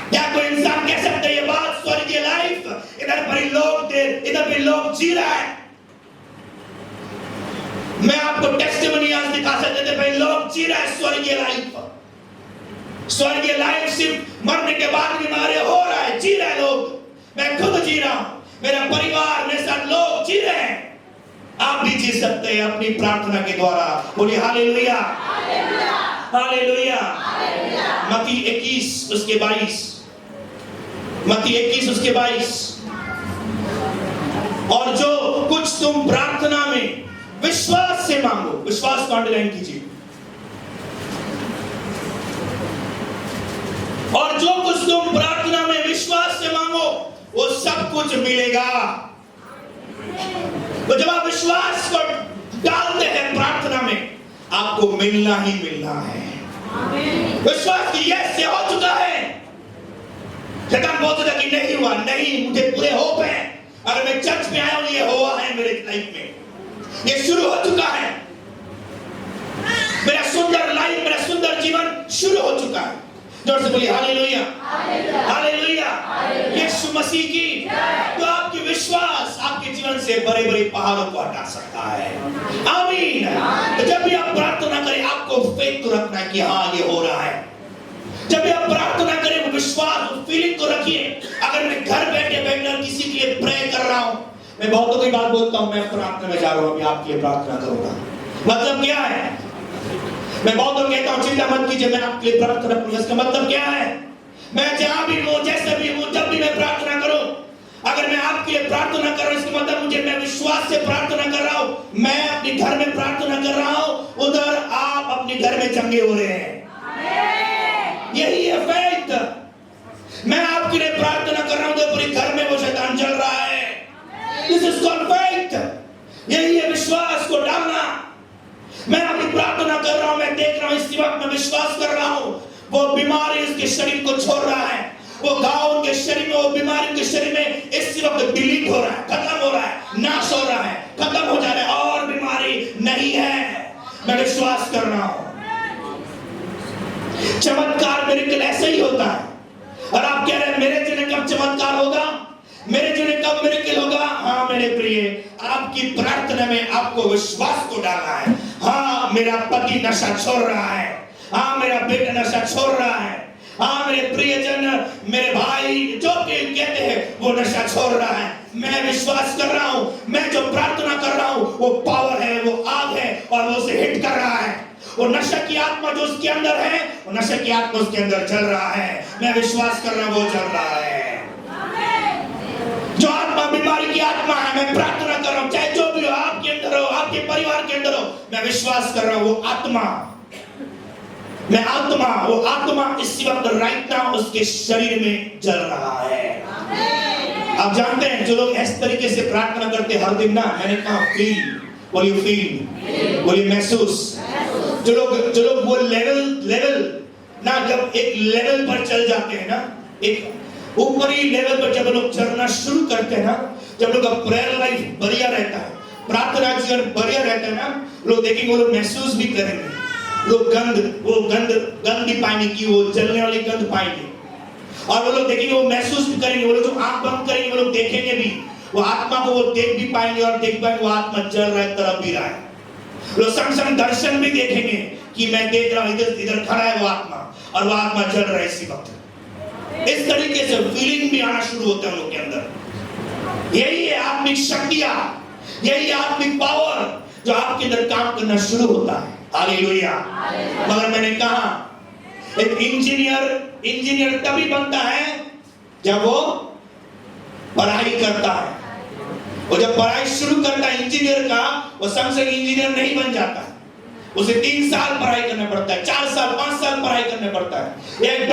क्या कोई इंसान कह सकता है ये बात, स्वर्गीय लाइफ? इधर भी लोग जी रहा है। मैं आपको टेस्टिमनी आज दिखा सकते थे, भाई लोग जी रहा है स्वर्गीय लाइफ। स्वर्गीय लाइफ सिर्फ मरने के बाद भी हमारे हो रहा है, जी रहा है लोग। मैं खुद जी रहा हूं, मेरा परिवार, मेरे साथ लोग जी रहे हैं। आप भी जी सकते हैं अपनी प्रार्थना के द्वारा। बोलिए हालेलुया, हालेलुया। मत्ती 21 उसके 22, मत्ती 21 उसके 22। और जो कुछ तुम प्रार्थना में विश्वास से मांगो, विश्वास को अंडरलाइन कीजिए, और जो कुछ तुम प्रार्थना में विश्वास से मांगो वो सब कुछ मिलेगा। तो जब आप विश्वास को डालते हैं प्रार्थना में, आपको मिलना ही मिलना है। विश्वास की यस से हो चुका है। शैतान बोलता था कि नहीं हुआ, नहीं, मुझे पूरे होप है, अगर मैं चर्च में आया हूं ये हुआ है मेरे लाइफ में, ये शुरू हो चुका है, मेरा सुंदर लाइफ, मेरा सुंदर जीवन शुरू हो चुका है। जोर से बोलिए हालेलुया, हालेलुया। यीशु मसीह की, तो आपकी विश्वास आपके जीवन से बड़े बड़े पहाड़ों को हटा सकता है। आमीन। तो जब भी आप प्रार्थना करें, आपको फेथ को रखना है कि हाँ ये हो रहा है। जब भी आप प्रार्थना करें, वो विश्वास, उस फीलिंग को रखिए। अगर मैं घर बैठे बैठकर किसी के लिए प्रे कर रहा हूं, मैं बहुतों की बात बोलता हूं, मैं प्रार्थना में जा रहा हूं, अभी आपके लिए प्रार्थना करूंगा, मतलब क्या है? मैं बहुत लोग कहता हूं चिंता मत कीजिए, मैं आपके लिए प्रार्थना करूंगा, इसका मतलब क्या है? मैं जहां भी हूं, जैसे भी हूं, जब भी मैं प्रार्थना करूं, अगर मैं आपके लिए प्रार्थना कर रहा हूं, इसका मतलब मैं विश्वास से प्रार्थना कर रहा हूं। मैं अपने घर में प्रार्थना कर रहा हूं, उधर आप अपने घर में चंगे हो रहे हैं। यही है फेथ। मैं आपके लिए प्रार्थना कर रहा हूं, तो पूरे घर में वो शैतान चल रहा है। This is called faith. यही है विश्वास को डालना। मैं अपनी प्रार्थना कर रहा हूं, मैं देख रहा हूं, इस वक्त मैं विश्वास कर रहा हूं, वो बीमारी उसके शरीर को छोड़ रहा है, वो घाव उनके शरीर में, वो बीमारी उनके शरीर में इस वक्त डिलीट हो रहा है, खत्म हो रहा है, नाश हो रहा है, खत्म हो जा रहा है, और बीमारी नहीं है। मैं विश्वास कर रहा हूं। चमत्कार मिरेकल ऐसे ही होता है। और आप कह रहे हैं मेरे जीवन कब चमत्कार होगा, मेरे जीवन कब मिरेकल होगा? हाँ मेरे प्रिय, आपकी प्रार्थना में आपको विश्वास को डालना है। हाँ मेरा पति नशा छोड़ रहा है, हाँ मेरा बेटा नशा छोड़ रहा है, हाँ मेरे प्रियजन, मेरे भाई, जो वो नशा छोड़ रहा है। मैं विश्वास कर रहा हूं, मैं जो प्रार्थना कर रहा हूं वो पावर है, वो आग है और वो उसे हिट कर रहा है। वो नशा की आत्मा जो उसके अंदर है, वो नशा की आत्मा उसके अंदर चल रहा है। मैं विश्वास कर रहा हूं वो चल रहा है। जो आत्मा बीमारी की आत्मा है, मैं प्रार्थना कर रहा हूं, चाहे जो भी हो, आपके अंदर हो, आपके परिवार के अंदर हो, मैं विश्वास कर रहा हूं वो आत्मा, वो आत्मा इस वक्त राइट नाउ उसके शरीर में जल रहा है। आप जानते हैं जो लोग इस तरीके से प्रार्थना करते हर दिन ना, मैंने कहा फील, बोलिए फील, बोलिए महसूस। जो लोग वो लेवल ना, जब एक लेवल पर चल जाते हैं ना, एक ऊपरी लेवल पर जब लोग चलना शुरू करते हैं ना, जब लोग का प्रेयर लाइफ बढ़िया रहता है, प्रार्थना जीवन बढ़िया रहता है ना, लोग देखेंगे, वो लोग महसूस भी करेंगे, लोग गंध भी पाएंगे कि वो जलने वाली गंध पाएंगे, और वो लोग देखेंगे, वो महसूस भी करेंगे। वो लोग जो आंख बंद करेंगे वो लोग देखेंगे भी, वो आत्मा को वो देख भी पाएंगे और देख पाएंगे वो आत्मा जल रहा है, तड़प भी रहा है। लोग संग दर्शन भी देखेंगे कि मैं देख रहा हूं इधर खड़ा है वो आत्मा, और वो आत्मा जल रहा है इसी वक्त। इस तरीके से फीलिंग भी आना शुरू होता है लोग के अंदर। यही है आत्मिक शक्तियां, यही आत्मिक पावर जो आपके अंदर काम करना शुरू होता है। हालेलुया। मगर मैंने कहा एक इंजीनियर तभी बनता है जब वो पढ़ाई करता है। वो जब पढ़ाई शुरू करता है इंजीनियर का, वो संग इंजीनियर नहीं बन जाता, उसे 3 साल पढ़ाई करना पड़ता है, 4 साल 5 साल पढ़ाई करना पड़ता है। एक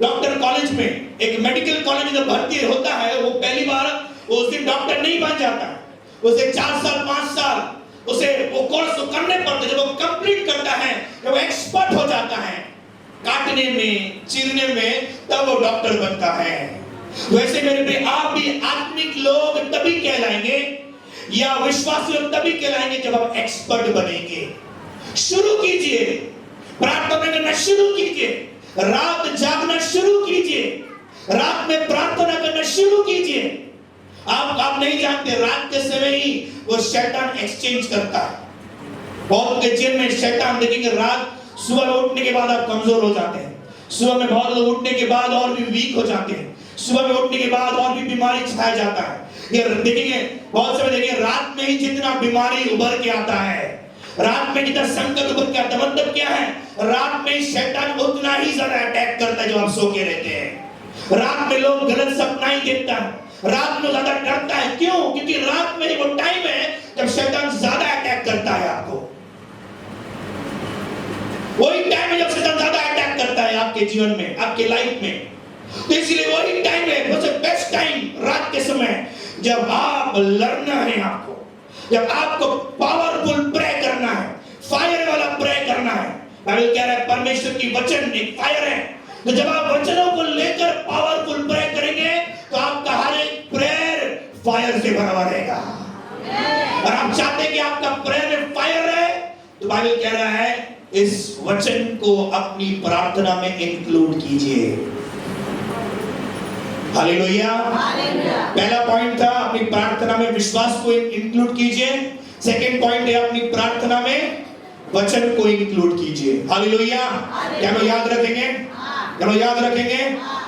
डॉक्टर कॉलेज में, एक मेडिकल कॉलेज में भर्ती होता है, वो पहली बार उसे डॉक्टर नहीं बन जाता, उसे 4 साल 5 साल उसे वो कोर्स करने पड़ते। जब वो कंप्लीट करता है, जब वो एक्सपर्ट हो जाता है काटने में, चीरने में, तब वो डॉक्टर बनता है। वैसे मेरे पे आप भी आत्मिक लोग तभी कहलाएंगे, या विश्वासी लोग तभी कहलाएंगे जब आप एक्सपर्ट बनेंगे। शुरू कीजिए, प्रार्थना करना शुरू कीजिए, रात जागना शुरू कीजिए, रात में प्रार्थना करना शुरू कीजिए। आप नहीं जानते, रात के समय ही वो शैतान एक्सचेंज करता है। बहुत के जीवन में शैतान देखेंगे, रात सुबह उठने के बाद आप कमजोर हो जाते हैं, सुबह में बहुत लोग उठने के बाद और भी वीक हो जाते हैं, सुबह में उठने के बाद और भी बीमारी छाया जाता है। ये देखेंगे, बहुत समय देखेंगे रात में ही जितना बीमारी उभर के आता है, रात में जितना संकट उभर के आता है, मतलब क्या है, रात में शैतान उतना ही ज्यादा अटैक करता है जो आप सो के रहते हैं। रात में लोग गलत सपना ही देखता है, रात में ज्यादा डरता है। क्यों? क्योंकि रात में वो टाइम है जब शैतान ज्यादा अटैक करता है आपको। वही टाइम है जब शैतान ज्यादा अटैक करता है आपके जीवन में, आपके लाइफ में। तो इसलिए वही टाइम है, सबसे बेस्ट टाइम रात के समय, जब आप लड़ना है, आपको जब आपको पावरफुल प्रे करना है, फायर वाला प्रे करना है। बाइबल कह रहा है परमेश्वर की वचन एक फायर है। तो जब आप वचनों को लेकर पावरफुल प्रे करेंगे तो आपका हर एक प्रेयर फायर से भरा हुआ रहेगा। और आप चाहते हैं कि आपका प्रेयर में फायर रहे, तो बाइबल कह रहा है इस वचन को अपनी प्रार्थना में इंक्लूड कीजिए। हालेलुया। पहला पॉइंट था अपनी प्रार्थना में विश्वास को इंक्लूड कीजिए। सेकंड पॉइंट है अपनी प्रार्थना में वचन को इंक्लूड कीजिए। हालेलुया। क्या लोग याद रखेंगे? क्या लोग याद रखेंगे?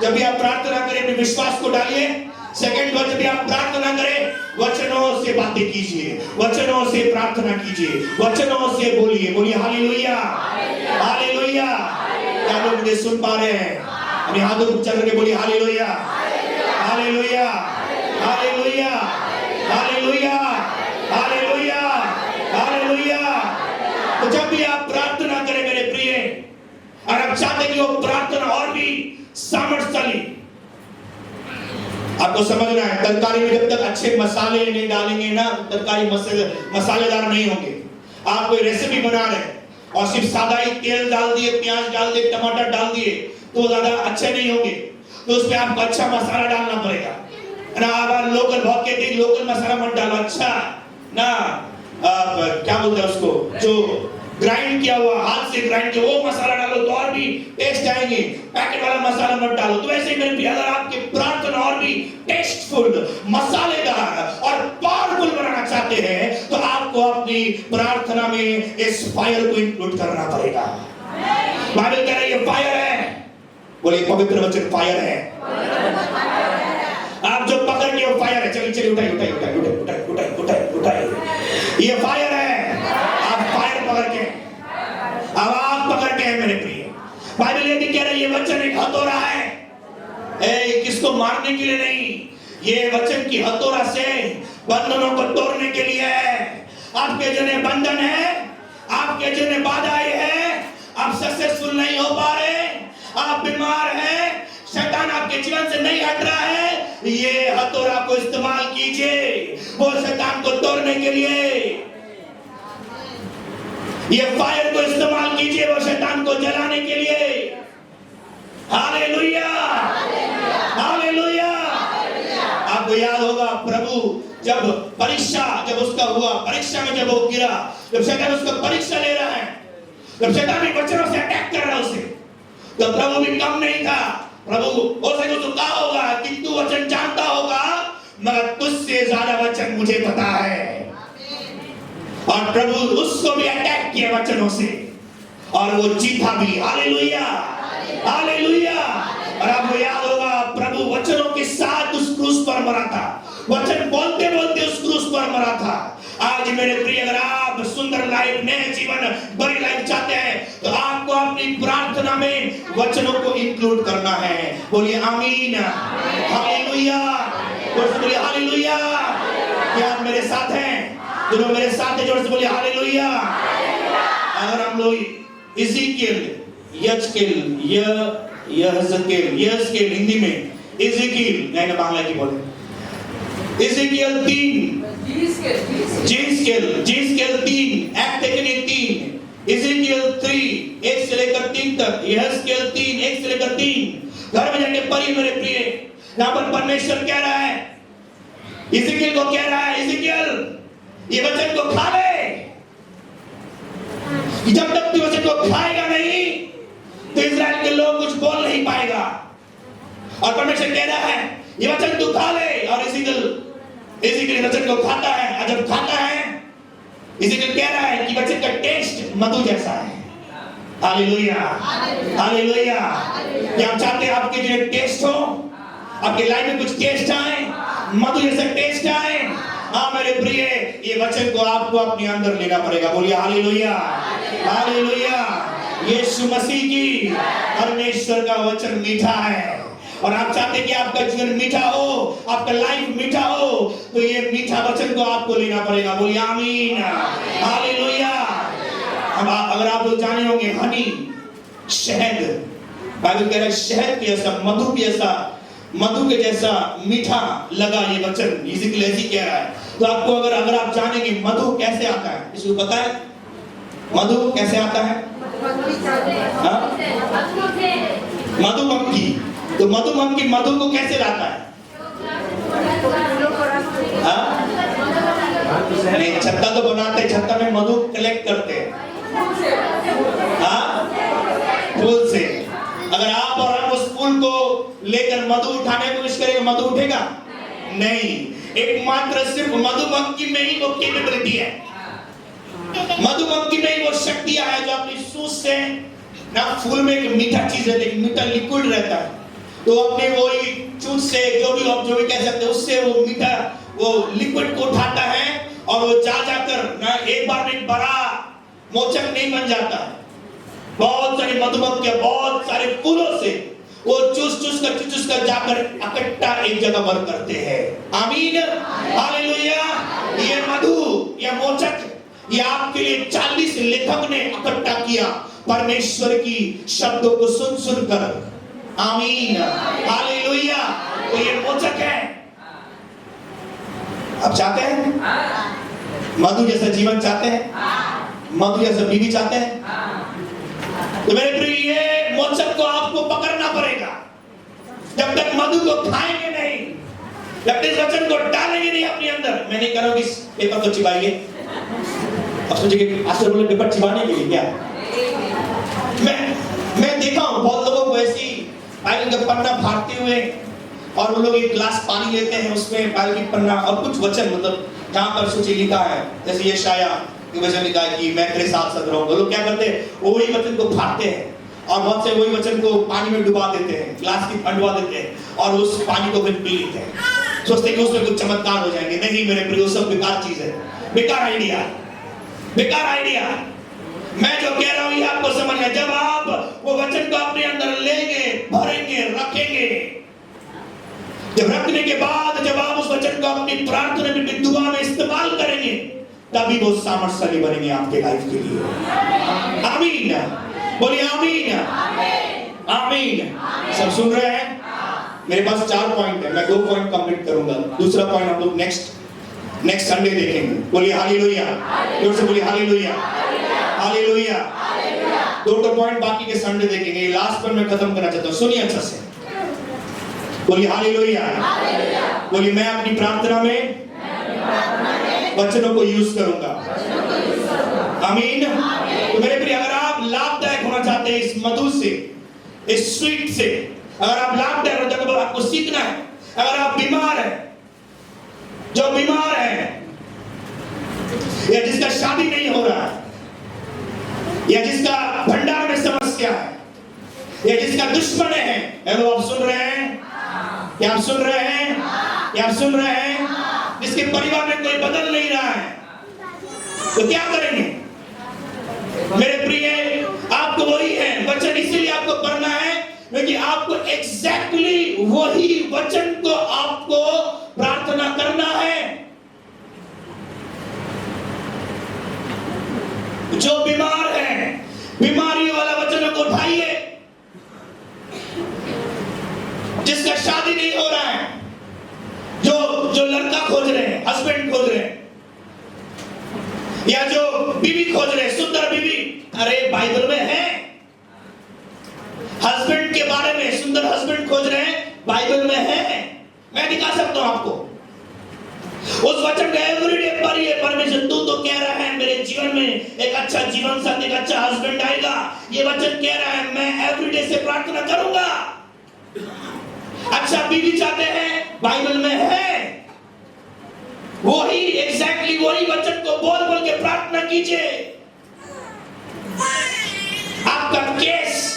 जब भी आप प्रार्थना करें अपने विश्वास को डालिए। सेकंड बार जब भी आप प्रार्थना करें, वचनों से बातें कीजिए, वचनों से प्रार्थना कीजिए, वचनों से बोलिए हालेलुया, हालेलुया। क्या लोग मुझे सुन पा रहे हैं? अपने हाथों को ऊंचा करके बोलिए हालेलुया, हालेलुया, हालेलुया, हालेलुया, हालेलुया, हालेलुया। तो जब भी आप प्रार्थना करें मेरे प्रिय, और आप चाहते हैं कि वो प्रार्थना और भी सामर्थ्यशाली, आपको समझना है तरकारी में जब तक अच्छे मसाले नहीं डालेंगे ना, तरकारी मसालेदार नहीं होंगे। आप कोई रेसिपी बना रहे हैं और सिर्फ सादा ही तेल डाल दिए, प्याज डाल दिए, टमाटर डाल दिए, तो ज्यादा अच्छे नहीं होंगे। तो उसमें आपको अच्छा मसाला डालना पड़ेगा ना। आप लोकल बहुत कहते हैं लोकल मसाला मत डालो, अच्छा ना क्या बोलते हैं उसको, जो ग्राइंड किया हुआ, हाथ से ग्राइंड किया वो मसाला डालो तो और भी टेस्ट आएंगे। पैकेट वाला मसाला मत डालो। तो ऐसे ही मेरे प्रिय, अगर आपके प्रार्थना और भी टेस्टफुल, मसालेदार और पावरफुल बनाना चाहते हैं, तो आपको अपनी प्रार्थना में इस फायर को इंक्लूड करना पड़ेगा। बाइबल कह रही है फायर है, बोले पवित्र वचन फायर है। आप जो पकड़ के वो फायर है, चलिए चलिए उठाइए उठाइए उठाइए उठाइए उठाइए उठाइए उठाइए, ये फायर है। आप फायर पकड़ के, अब आप पकड़ के हैं मेरे प्रिय। बाइबल ये भी कह रही है, ये वचन एक हथौड़ा है, किसको मारने के लिए नहीं, ये वचन की हथौड़ा से बंधनों को तोड़ने के लिए है। आपके जिन्हें बंधन है, आपके जिन्हें बाधाएं है, आप सक्सेसफुल नहीं हो पा रहे, आप बीमार हैं, शैतान आपके जीवन से नहीं हट रहा है, ये हथौड़ा को इस्तेमाल कीजिए वो शैतान को तोड़ने के लिए। ये फायर को इस्तेमाल कीजिए वो शैतान को जलाने के लिए। Hallelujah, hallelujah. आपको याद होगा प्रभु जब परीक्षा, जब उसका हुआ, परीक्षा में जब वो गिरा, जब शैतान उसका परीक्षा ले रहा है, जब शैतान भी वचनों से अटैक कर रहा है उसे, तो प्रभु भी कम नहीं था। प्रभु हो सके तो कहा होगा कि तू वचन जानता होगा, मगर तुझसे ज्यादा वचन मुझे पता है। और प्रभु उसको भी अटैक किया वचनों से, और वो जीता भी। Hallelujah, hallelujah. और आपको याद होगा प्रभु वचनों के साथ उस क्रूस पर मरा था, वचन बोलते बोलते उस क्रूस पर मरा था। आज मेरे प्रिय, अगर आप सुंदर लाइफ, नए जीवन, बड़ी लाइफ चाहते हैं, तो आपको अपनी प्रार्थना में वचनों को इंक्लूड करना है। बोलिए आमीन, हालेलुया, बोलिए हालेलुया। क्या आप मेरे साथ हैं? जो लोग मेरे साथ हैं जोर से बोलिए हालेलुया। अगर हम लोग इज़ेकियल, यजकेल, यहज़केल हिंदी में, इज़ेकियल नहीं ना बांग्ला की बोले, इज़ेकियल 3, जीसकेल 3, एक्ट टेकन 3, इज़ेकियल 3 1 से लेकर 3 तक, यहज़केल 3 1 से लेकर 3। घर में जाके पढ़िए मेरे प्रिय। यहाँ पर परमेश्वर कह रहा है, इज़ेकियल को कह रहा है, इज़ेकियल ये वचन को खा ले। जब तक तू वचन को खाएगा नहीं तो इस्राएल के लोग कुछ बोल नहीं पाएगा। और परमेश्वर कह रहा है ये वचन तू खा ले, और इज़ेकियल वचन को खाता है। और जब खाता है, इज़ेकियल कह रहा है कि वचन का टेस्ट मधु जैसा है। Hallelujah, hallelujah. क्या आप चाहते हैं आपके जो टेस्ट हो, आपके लाइफ में कुछ टेस्ट आए, मधु जैसा टेस्ट आए? हाँ मेरे प्रिय, ये वचन को आपको अपने अंदर लेना पड़ेगा। बोलिए हालेलुया, हालेलुया। यीशु मसीह की, परमेश्वर का वचन मीठा है, और आप चाहते हैं कि आपका जीवन मीठा हो, आपका लाइफ मीठा हो, तो ये मीठा वचन को आपको लेना पड़ेगा। बोलिए आमीन, हालेलुया। अब अगर आप लोग जाने होंगे, हनी, शहद, बाइबल कह रहा है शहद के जैसा, मधु के जैसा मीठा लगा ये वचन, इज़ेकियल ऐसी कह रहा है। तो आपको अगर आप जानेंगे मधु कैसे आता है, किसी को पता है मधु कैसे आता है? मधुमक्खी, तो मधुमक्खी मधु को कैसे लाता है? नहीं, छत्ता तो बनाते, छत्ता में मधु कलेक्ट करते हैं, फूल से। अगर आप और हम उस फूल को लेकर मधु उठाने की कोशिश करेंगे, मधु उठेगा नहीं। एकमात्र सिर्फ मधुमक्खी में ही वो कैपेबिलिटी है, मधुमक्खी में ही वो शक्तियां है जो अपनी सूंड से ना, फूल में एक मीठा चीज रहती है, मीठा लिक्विड रहता है, तो अपने वो चूंच से जो भी आप जो भी कह सकते हैं, उससे वो मीठा वो लिक्विड को उठाता है, और वो जा जाकर ना एक बार में बड़ा मोचक नहीं बन जाता है। बहुत सारी मधुमक्खियां बहुत सारे फूलों से वो चूस कर जाकर इकट्ठा एक जगह पर करते हैं। आमीन, हालेलुया। ये मधु, ये मोचक, ये आपके लिए 40 लेखक ने इकट्ठा किया परमेश्वर की शब्दों को सुन कर। आमीन, हालेलुया। तो ये मोचक है। अब चाहते हैं मधु जैसा जीवन, चाहते हैं मधु जैसा बीवी, चाहते हैं? तो मेरे प्रिय, ये मोचक को आपको पकड़ना पड़ेगा। जब तक मधु को खाएंगे नहीं, जब तक वचन को डालेंगे नहीं अपने अंदर। मैं नहीं कह रहा हूं कि पेपर को चिबाइए, अब सोचिए आस्टर बोले पेपर चिबाने के लिए क्या? मैं देखा हूं बहुत लोगों को ऐसी बाइबल का पन्ना फाड़ते हुए, और वो लोग एक गिलास पानी लेते हैं, उसमें बाइबल की पन्ना और कुछ वचन, मतलब जहां पर सोचिए लिखा है, जैसे ये शाया वचन लिखा है कि मैं तेरे साथ साथ रहूंगा। लोग क्या करते हैं, वही वचन को फाड़ते हैं और बहुत से वही वचन को पानी में डुबा देते हैं, ग्लास की डुबा देते हैं और उस पानी को फिर पी लेते हैं, सोचते हैं कि उसमें कुछ चमत्कार हो जाएंगे। नहीं मेरे प्रियो, सब बेकार चीज है, बेकार आइडिया, बेकार आइडिया। मैं जो कह रहा हूं ये आपको समझना, जब आप वो वचन को अपने अंदर लेंगे, भरेंगे, रखेंगे, जब रखने के बाद जब आप उस वचन को अपनी प्रार्थना में, दुआ में इस्तेमाल करेंगे, तभी वो सामर्थ्यशाली बनेंगे आपके लाइफ के लिए। आमीन, बोलिए आमीन, आमीन। सब सुन रहे हैं? मेरे पास 4 पॉइंट है, मैं 2 पॉइंट कंप्लीट करूंगा, दूसरा पॉइंट हम लोग नेक्स्ट संडे देखेंगे। बोलिए हालेलुया, जोर से बोलिए हालेलुया, हालेलुया। 2 पॉइंट बाकी के संडे देखेंगे, लास्ट पर मैं खत्म करना चाहता हूं, सुनिए अच्छा से। बोलिए हालेलुया, बोलिए मैं अपनी प्रार्थना में वचनों को यूज करूंगा। आमीन। तो मेरे प्रिय, अगर आप लाभदायक होना चाहते हैं इस मधु से, इस स्वीट से, अगर आप लाभदायक हो तो आपको सीखना है। अगर आप बीमार हैं, जो बीमार है या जिसका शादी नहीं हो रहा है, या जिसका भंडार में समस्या है, या जिसका दुश्मन है, हेलो आप सुन रहे हैं? क्या आप सुन रहे हैं? क्या आप सुन रहे हैं? जिसके परिवार में कोई बदल नहीं रहा है, तो क्या करेंगे? मेरे प्रिय, आपको वही है वचन, इसीलिए आपको पढ़ना है क्योंकि आपको एग्जैक्टली वही वचन को आपको प्रार्थना करना है। जो बीमार है, बीमारी वाला वचनों को उठाइए। जिसका शादी नहीं हो रहा है, जो लड़का खोज रहे हैं, हस्बैंड खोज रहे हैं, या जो बीवी खोज रहे हैं, सुंदर बीवी, अरे बाइबल में है। हस्बैंड के बारे में, सुंदर हस्बैंड खोज रहे हैं, बाइबल में है। मैं दिखा सकता हूं आपको उस वचन का एवरीडे पढ़िए। परमेश्वर तू तो कह रहा है मेरे जीवन में एक अच्छा जीवन साथी, एक अच्छा हस्बैंड आएगा, ये वचन कह रहा है, मैं एवरीडे से प्रार्थना करूंगा। अच्छा बीवी चाहते हैं, बाइबल में है। वही एग्जैक्टली वही वचन को बोल बोल के प्रार्थना कीजिए। आपका केस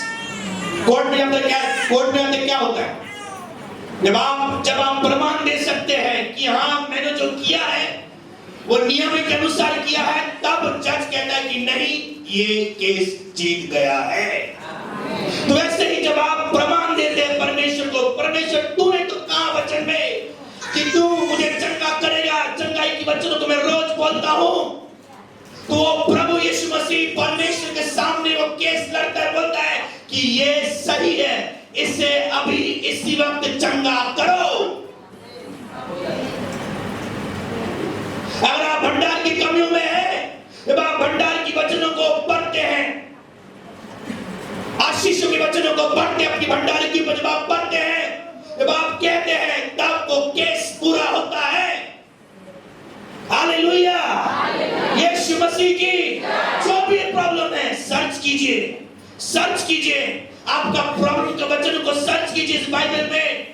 कोर्ट में अंदर क्या होता है? जब आप प्रमाण दे सकते हैं कि हाँ मैंने जो किया है वो नियम के अनुसार किया है, तब जज कहता है कि नहीं ये केस जीत गया है। तो वैसे ही जब आप प्रमाण देते हैं परमेश्वर को, परमेश्वर तूने तो कहा वचन में कि तू मुझे चंगा करेगा, चंगाई की वचनों को मैं रोज बोलता हूं, तो वो प्रभु यीशु मसीह परमेश्वर के सामने वो केस लड़ता है, बोलता है कि ये सही है, इसे अभी इसी वक्त चंगा करो। अगर आप भंडार की कमियों में हैं, जब आप भंडार की वचनों को पढ़ते हैं, आशीषों के वचनों को पढ़ते हैं, अपनी भंडार की जब आप पढ़ते हैं, जब आप कहते हैं, तब वो केस पूरा होता है। हालेलुया, यीशु मसीह की जो भी प्रॉब्लम है सर्च कीजिए, सर्च कीजिए, आपका प्रॉब्लम के वचन को सर्च कीजिए इस बाइबल में।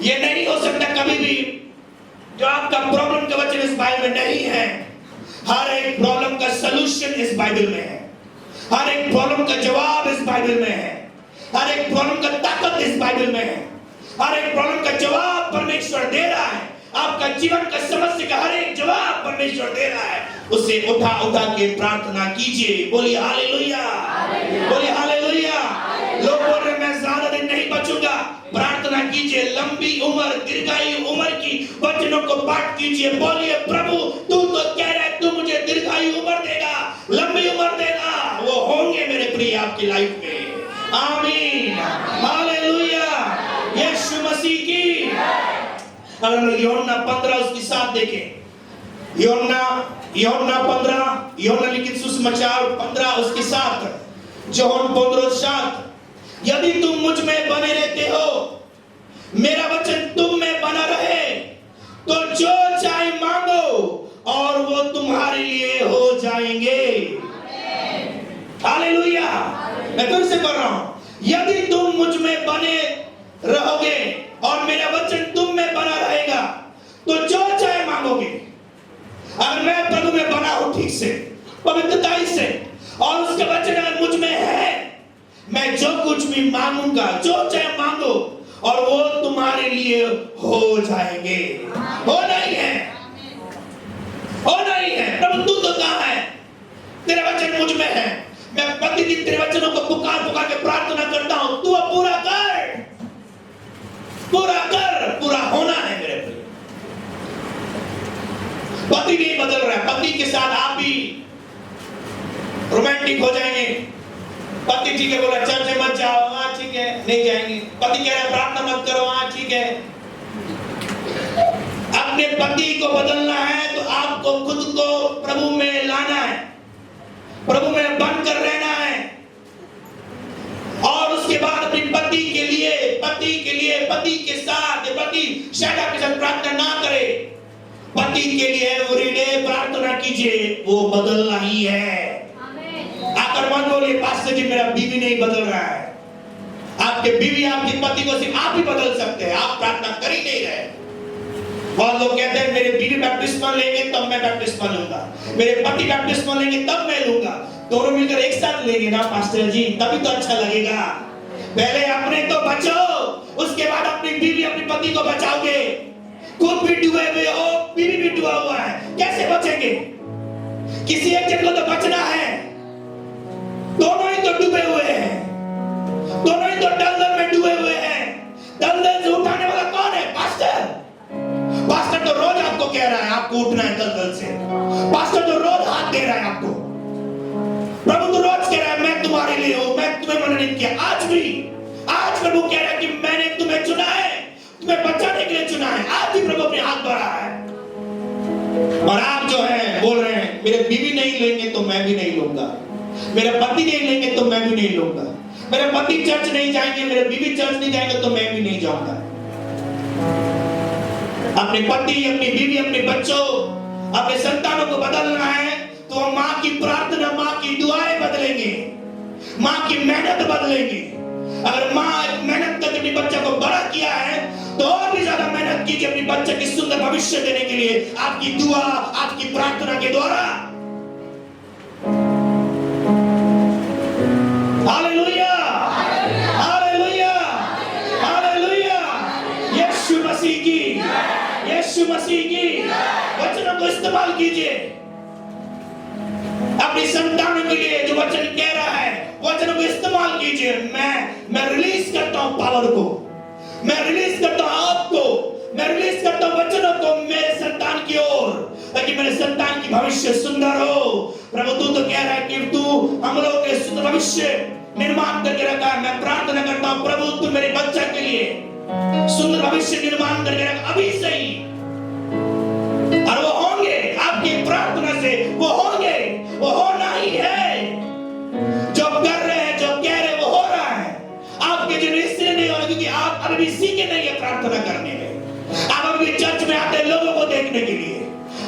ये नहीं हो सकता कभी भी जो आपका प्रॉब्लम का वचन इस बाइबल में नहीं है। हर एक प्रॉब्लम का सलूशन इस बाइबल में है, हर एक प्रॉब्लम का जवाब इस बाइबल में है, हर एक प्रॉब्लम का ताकत इस बाइबल में है, हर एक प्रॉब्लम का जवाब परमेश्वर दे रहा है। आपका जीवन का समस्या का हर एक जवाब परमेश्वर दे रहा है। उसे उठा उठा के प्रार्थना कीजिए। बोलिए हालेलुया, बोलिए हालेलुया। लोग बोल रहे मैं ज्यादा दिन नहीं बचूंगा, प्रार्थना कीजिए, लंबी उम्र, दीर्घायु उम्र की वचनों को पाठ कीजिए। बोलिए प्रभु तू तो कह रहा है तू मुझे दीर्घायु उम्र देगा, लंबी उम्र देगा, वो होंगे मेरे प्रिय आपकी लाइफ में। आमीन, हालेलुया, यीशु मसीह की। अगर हम यूहन्ना 15 उसके साथ देखें, यूहन्ना 15, यूहन्ना लिखित सुसमाचार 15 उसके साथ, जॉन 15:7, यदि तुम मुझ में बने रहते हो, मेरा वचन तुम में बना रहे, तो जो चाहे मांगो और वो तुम्हारे लिए हो जाएंगे। हालेलुया। मैं फिर से कर रहा हूं, यदि तुम मुझ में बने रहोगे और मेरा वचन तुम में बना रहेगा, तो जो चाहे मांगोगे। अगर मैं प्रभु में बना हूं ठीक से, पवित्रता से, और उसका वचन अगर मुझ में है, मैं भी मांगूंगा, जो चाहे मांगो और वो तुम्हारे लिए हो जाएंगे। होना ही है, होना ही है। प्रभु तू तो कहाँ है? तेरा वचन मुझ में है। मैं प्रतिदिन तेरे वचनों को पुकार पुकार के प्रार्थना करता हूं, तू अब पूरा कर, पूरा कर। पूरा होना है मेरे प्रिय। पति नहीं बदल रहा है, पति के साथ आप भी रोमांटिक हो जाएंगे। पति ठीक है, बोला चर्च में मत जाओ, हाँ ठीक है, नहीं जाएंगे। पति कह रहा है प्रार्थना मत करो, हाँ ठीक है। अपने पति को बदलना है तो आपको खुद को प्रभु में लाना है, प्रभु में बन कर रहना है। और उसके बाद अपने पति के लिए, पति के साथ, पति शैतान के साथ प्रार्थना ना करे। पति के लिए एवरीडे प्रार्थना कीजिए, वो बदलना ही है। आकर मत बोलिए पास्टर जी मेरा बीवी नहीं बदल रहा है। आपके बीवी, आपके पति को सिर्फ आप ही बदल सकते हैं, आप प्रार्थना कर ही नहीं रहे। बहुत लोग कहते हैं मेरे बीवी बैप्टिस्मा लेंगे तब मैं बैप्टिस्मा लूंगा, मेरे पति बैप्टिस्मा लेंगे तब मैं लूंगा। दोनों मिलकर एक साथ लेंगे ना पास्टर जी, तभी तो अच्छा लगेगा। पहले अपने तो बचो, उसके बाद अपनी बीवी अपने पति को बचाओगे। खुद भी डूबे हुए हो, बीवी भी डूबा हुआ है, कैसे बचेंगे? किसी एक जन को तो बचना है। दोनों ही तो डूबे हुए हैं, दोनों ही तो दलदल में डूबे हुए हैं। दलदल से उठाने वाला कौन है? पास्टर। पास्टर तो रोज आपको कह रहा है आपको उठना है दलदल से। पास्टर तो रोज हाथ दे रहा है आपको। प्रभु तो रोज कह रहा है मैं तुम्हारे लिए हूं, मैं तुम्हें मनोनीत किया। आज प्रभु कह रहा है कि मैंने तुम्हें चुना है, तुम्हें बचाने के लिए चुना है। आज भी प्रभु अपने हाथ बढ़ा है। और आप जो है बोल रहे हैं मेरे बीवी नहीं लेंगे तो मैं भी नहीं लूंगा, मेरे पति नहीं लेंगे तो मैं भी नहीं लूंगा, मेरे पति चर्च नहीं जाएंगे, मेरे बीवी चर्च नहीं जाएंगे तो मैं भी नहीं जाऊंगा। अपने पति, अपनी बीवी, अपने बच्चों, अपने संतानों को बदलना है तो माँ की प्रार्थना, माँ की दुआएं बदलेंगे, माँ की मेहनत बदलेंगे। अगर माँ मेहनत करके अपने बच्चे को बड़ा किया है तो और भी ज्यादा मेहनत कीजिए अपने बच्चे की सुंदर भविष्य देने के लिए, आपकी दुआ, आपकी प्रार्थना के द्वारा। हालेलुया, हालेलुया, हालेलुया। यीशु मसीह की वचनों को इस्तेमाल कीजिए अपनी संतानों के लिए। जो वचन कह रहा है वचनों को इस्तेमाल कीजिए। मैं रिलीज करता हूं पावर को, मैं रिलीज करता हूं आपको, मैं रिलीज करता हूं वचनों को मेरे संतान की ओर, ताकि मेरे संतान की भविष्य सुंदर हो। प्रभु तू तो कह रहा है कि तू हम लोगों के सुंदर भविष्य निर्माण करके रखा है। मैं प्रार्थना करता हूं प्रभु तू मेरे बच्चा के लिए सुंदर भविष्य निर्माण करके रख अभी से ही। और वो होंगे आपकी प्रार्थना से, वो होंगे, वो होना ही है। जो कर रहे हैं, जो कह रहे हैं वो हो रहा है। आपके जो इसलिए नहीं हो रहा क्योंकि आप अभी सीखे नहीं है प्रार्थना करने में। आप अभी चर्च में आते हैं लोगों को देखने के लिए,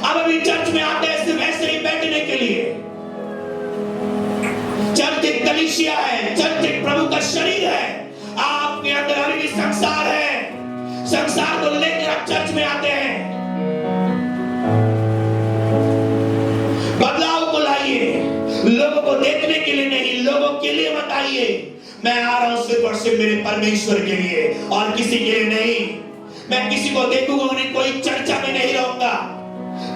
आप अभी चर्च में आते हैं सिर्फ ऐसे ही बैठने के लिए। चर्च एक कलीसिया है, चर्च एक प्रभु का शरीर है। आपके अंदर अभी भी संसार है, संसार को लेकर आप चर्च में आते हैं। बदलाव को लाइए, लोगों को देखने के लिए नहीं, लोगों के लिए मत आइए। मैं आ रहा हूं सिर्फ और सिर्फ मेरे परमेश्वर के लिए और किसी के लिए नहीं। मैं किसी को देखूंगा नहीं, कोई चर्चा में नहीं रहूंगा।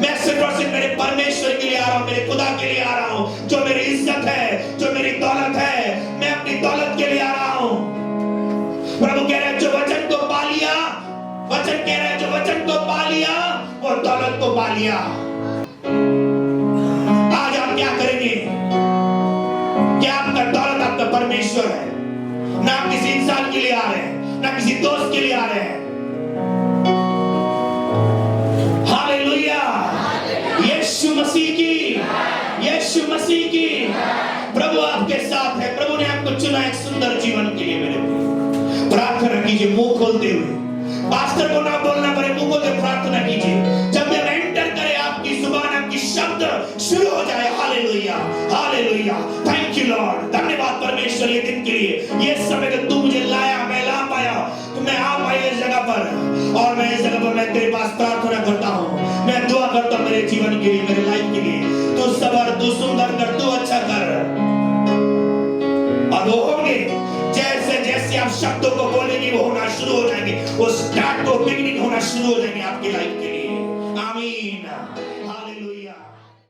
मैं सिर्फ और सिर्फ मेरे परमेश्वर के लिए आ रहा हूं, मेरे खुदा के लिए आ रहा हूं। जो मेरी इज्जत है, जो मेरी दौलत है, मैं अपनी दौलत के लिए आ रहा हूं। प्रभु कह रहे हैं जो वचन को पा लिया, वचन कह रहे हैं जो वचन को पा लिया वो दौलत को पा लिया। आज आप क्या करेंगे? क्या आपका दौलत आपका परमेश्वर है? ना आप किसी इंसान के लिए आ रहे हैं, ना किसी दोस्त के लिए आ रहे हैं। हालेलुया, यीशु मसीह की, यीशु मसीह की। प्रभु आपके साथ है, प्रभु ने आपको चुना एक सुंदर जीवन के लिए। मेरे प्रार्थना कीजिए मुंह खोलते हुए, पास्टर को ना बोलना पड़े, मुंह खोलते प्रार्थना कीजिए। जब मैं एंटर करे आपकी जुबान, आपकी शब्द शुरू हो जाए। Hallelujah, hallelujah, thank you Lord. धन्यवाद परमेश्वर ये दिन के लिए, ये समय कि तू मुझे लाया, मैं ला पाया, तो मैं आ पाया इस जगह पर। और मैं इस जगह पर मैं तेरे पास प्रार्थना करता हूँ, मैं दुआ करता हूँ मेरे जीवन के लिए, मेरे लाइफ के लिए। तू सबर, तू सुंदर कर, तू अच्छा कर। और वो होंगे जैसे जैसे आप शब्दों को बोलेंगे वो होना शुरू हो जाएंगे, वो स्टार्ट को बिगिनिंग होना शुरू हो जाएंगे आपकी लाइफ के लिए। आमीन।